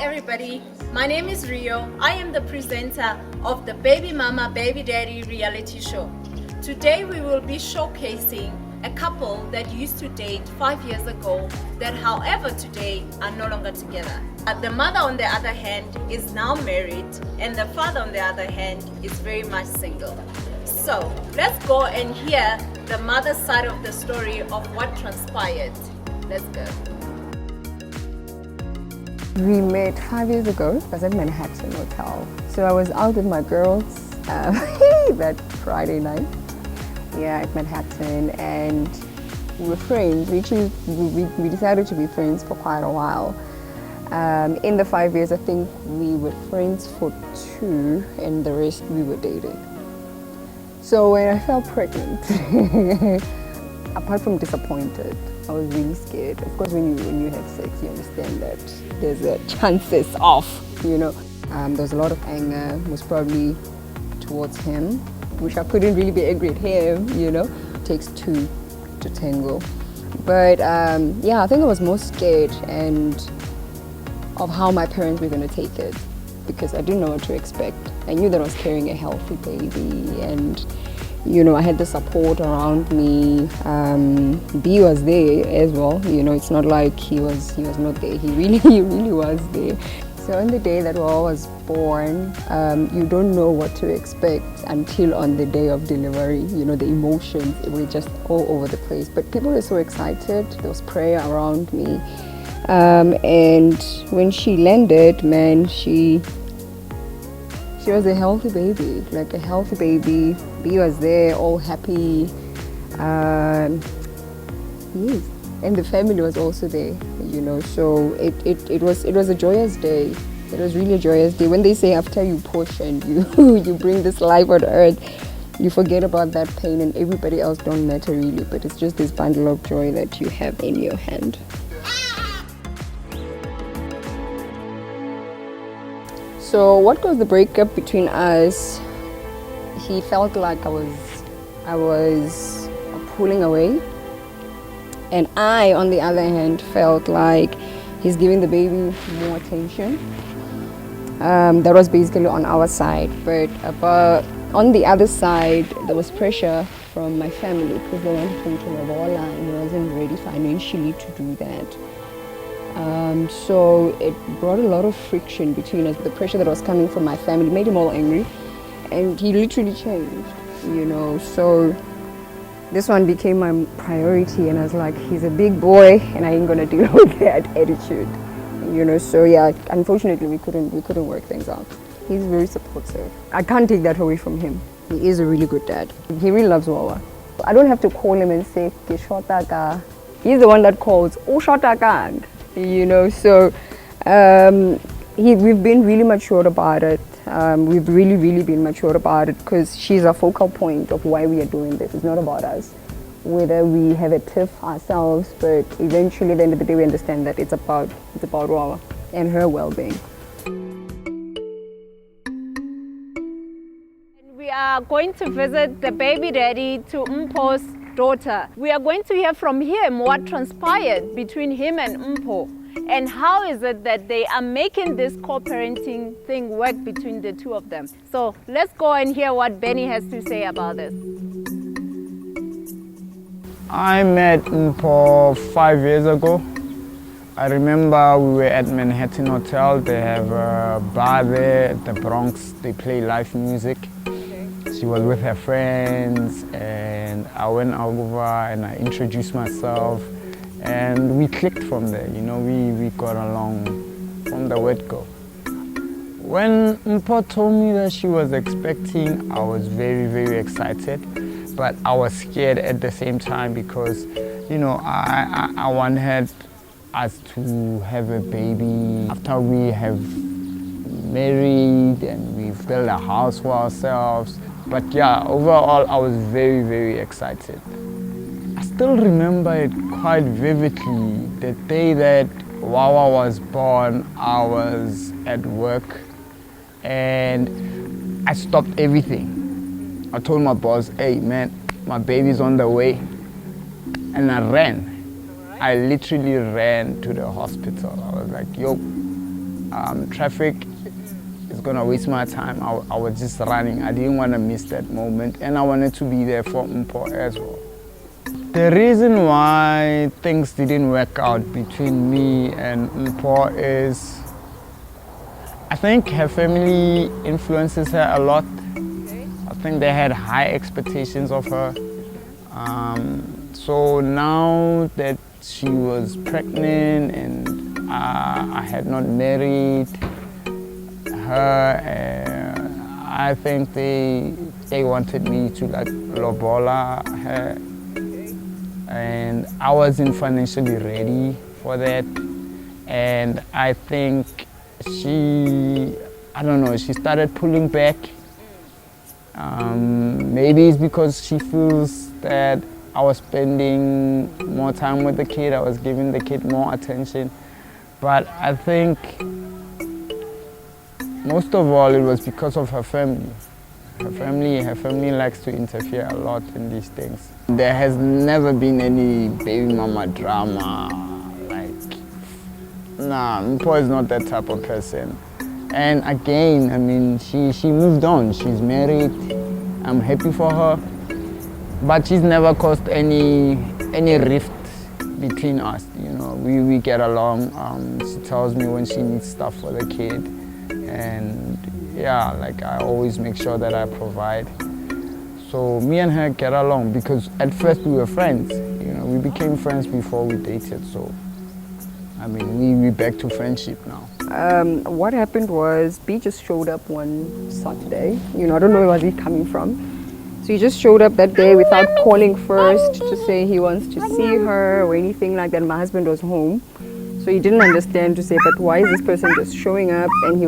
everybody, my name is Rio. I am the presenter of the Baby Mama Baby Daddy reality show. Today we will be showcasing a couple that used to date 5 years ago that however today are no longer together. The mother on the other hand is now married and the father on the other hand is very much single. So let's go and hear the mother's side of the story of what transpired. Let's go. We met 5 years ago. I was at Manhattan Hotel. So I was out with my girls that Friday night, at Manhattan, and we were friends. We decided to be friends for quite a while. In the 5 years, I think we were friends for 2, and the rest we were dating. So when I felt pregnant, apart from disappointed, I was really scared. Of course, when you have sex, you understand that there's a chances of, There was a lot of anger, most probably towards him, which I couldn't really be angry at him, It takes 2 to tango. But I think I was most scared of how my parents were going to take it, because I didn't know what to expect. I knew that I was carrying a healthy baby, and I had the support around me. B was there as well. It's not like he was not there. He really was there. So on the day that Wawa was born, you don't know what to expect until on the day of delivery. The emotions, it was just all over the place. But people were so excited. There was prayer around me. And when she landed, man, she was a healthy baby, like a healthy baby. B was there, all happy. Yes. And the family was also there, So it was a joyous day. It was really a joyous day. When they say after you push and you bring this life on earth, you forget about that pain and everybody else don't matter really. But it's just this bundle of joy that you have in your hand. So what caused the breakup between us? He felt like I was pulling away, and I, on the other hand, felt like he's giving the baby more attention. That was basically on our side, but on the other side, there was pressure from my family because they wanted him to Lobola, and he wasn't ready financially to do that. So it brought a lot of friction between us. The pressure that was coming from my family made him all angry, and he literally changed, So this one became my priority, and I was like, he's a big boy, and I ain't gonna deal with that attitude, So unfortunately, we couldn't work things out. He's very supportive. I can't take that away from him. He is a really good dad. He really loves Wawa. I don't have to call him and say, "Kishotaka." He's the one that calls, "Oh, Shotaka." So we've been really mature about it. We've really been mature about it because she's a focal point of why we are doing this. It's not about us, whether we have a tiff ourselves, but eventually at the end of the day we understand that it's about Wawa and her well-being. We are going to visit the baby daddy to Mpo's daughter. We are going to hear from him what transpired between him and Mpo, and how is it that they are making this co-parenting thing work between the two of them. So let's go and hear what Benny has to say about this. I met Mpo 5 years ago. I remember we were at Manhattan Hotel. They have a bar there at the Bronx. They play live music. She was with her friends, and I went over and I introduced myself, and we clicked from there. We got along from the word go. When Mpo told me that she was expecting, I was very excited, but I was scared at the same time because, I wanted us to have a baby after we have married and we've built a house for ourselves. But overall, I was very excited. I still remember it quite vividly. The day that Wawa was born, I was at work and I stopped everything. I told my boss, "Hey man, my baby's on the way." And I ran. I literally ran to the hospital. I was like, "Yo, traffic is gonna waste my time. I was just running. I didn't want to miss that moment, and I wanted to be there for Mpho as well. The reason why things didn't work out between me and Mpho is I think her family influences her a lot. I think they had high expectations of her. So now that she was pregnant and I had not married her, I think they wanted me to like lobola her, and I wasn't financially ready for that. And I think she started pulling back. Maybe it's because she feels that I was spending more time with the kid, I was giving the kid more attention. But I think most of all it was because of her family. Her family likes to interfere a lot in these things. There has never been any baby mama drama. Mpho is not that type of person. And again, I mean, she moved on. She's married. I'm happy for her. But she's never caused any rift between us. You know, we get along. She tells me when she needs stuff for the kid. And yeah, like I always make sure that I provide. So me and her get along because at first we were friends. You know, we became friends before we dated. So I mean, we're back to friendship now. What happened was B just showed up one Saturday. You know, I don't know where he's coming from. So he just showed up that day without calling first to say he wants to see her or anything like that. My husband was home. So he didn't understand to say, but why is this person just showing up? And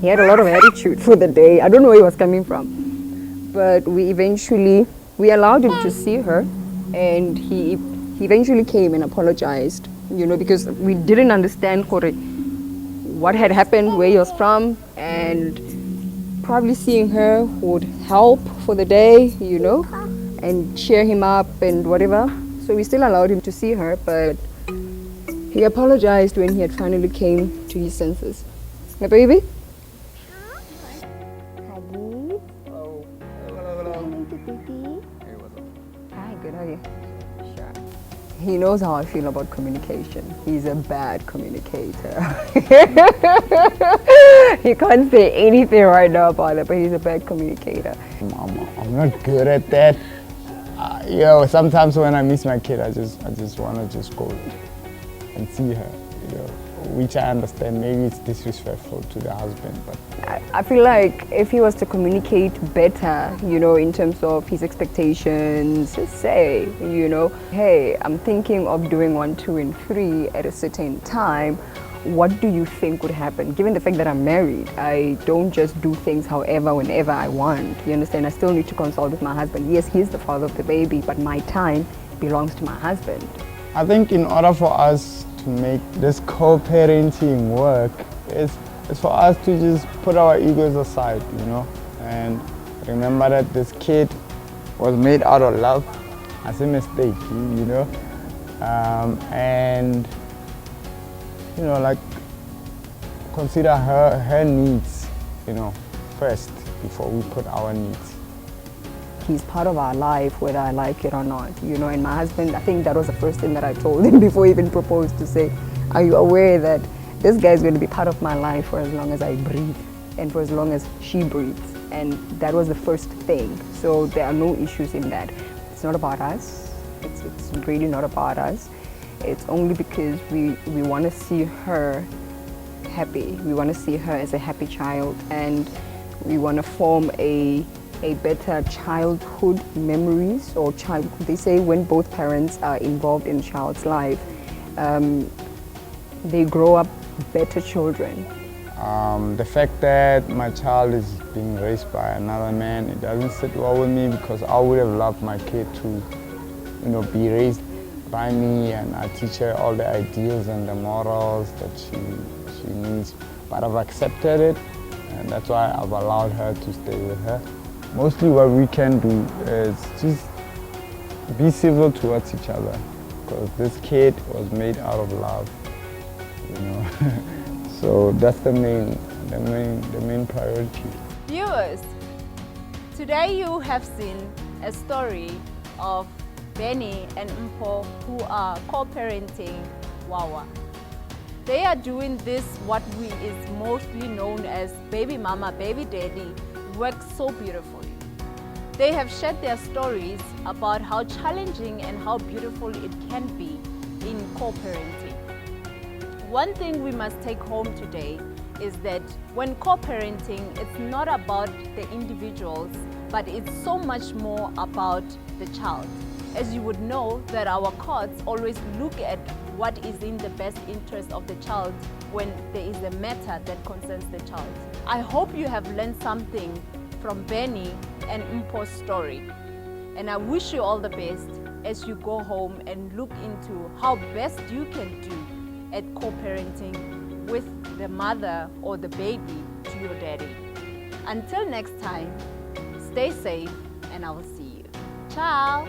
he had a lot of attitude for the day. I don't know where he was coming from. But we allowed him to see her, and he eventually came and apologized, you know, because we didn't understand what had happened, where he was from, and probably seeing her would help for the day, you know, and cheer him up and whatever. So we still allowed him to see her, but he apologized when he had finally came to his senses. My baby? Hi, good, how are you? Sure. He knows how I feel about communication. He's a bad communicator. He can't say anything right now about it, but he's a bad communicator. I'm not good at that. Sometimes when I miss my kid, I just want to just go and see her, you know, which I understand. Maybe it's disrespectful to the husband, but I feel like if he was to communicate better, you know, in terms of his expectations, just say, you know, hey, I'm thinking of doing 1, 2, and 3 at a certain time. What do you think would happen? Given the fact that I'm married, I don't just do things however, whenever I want. You understand? I still need to consult with my husband. Yes, he's the father of the baby, but my time belongs to my husband. I think in order for us to make this co-parenting work, it's for us to just put our egos aside, you know, and remember that this kid was made out of love as a mistake, you know, and you know, like consider her needs, you know, first before we put our needs. He's part of our life, whether I like it or not, you know. And my husband, I think that was the first thing that I told him before he even proposed, to say, are you aware that this guy is going to be part of my life for as long as I breathe and for as long as she breathes? And that was the first thing. So there are no issues in that. It's not about us. It's really not about us. It's only because we want to see her happy. We want to see her as a happy child, and we want to form a better childhood memories, or childhood. They say when both parents are involved in a child's life, they grow up better children. The fact that my child is being raised by another man, it doesn't sit well with me, because I would have loved my kid to, you know, be raised by me, and I teach her all the ideals and the morals that she needs. But I've accepted it, and that's why I've allowed her to stay with her. Mostly what we can do is just be civil towards each other, because this kid was made out of love, you know. So that's the main priority. Viewers, today you have seen a story of Benny and Mpo who are co-parenting Wawa. They are doing this, what is mostly known as baby mama, baby daddy, work so beautifully. They have shared their stories about how challenging and how beautiful it can be in co-parenting. One thing we must take home today is that when co-parenting, it's not about the individuals, but it's so much more about the child. As you would know that our courts always look at what is in the best interest of the child when there is a matter that concerns the child. I hope you have learned something from Benny and Mpo's story. And I wish you all the best as you go home and look into how best you can do at co-parenting with the mother or the baby to your daddy. Until next time, stay safe and I will see you. Ciao!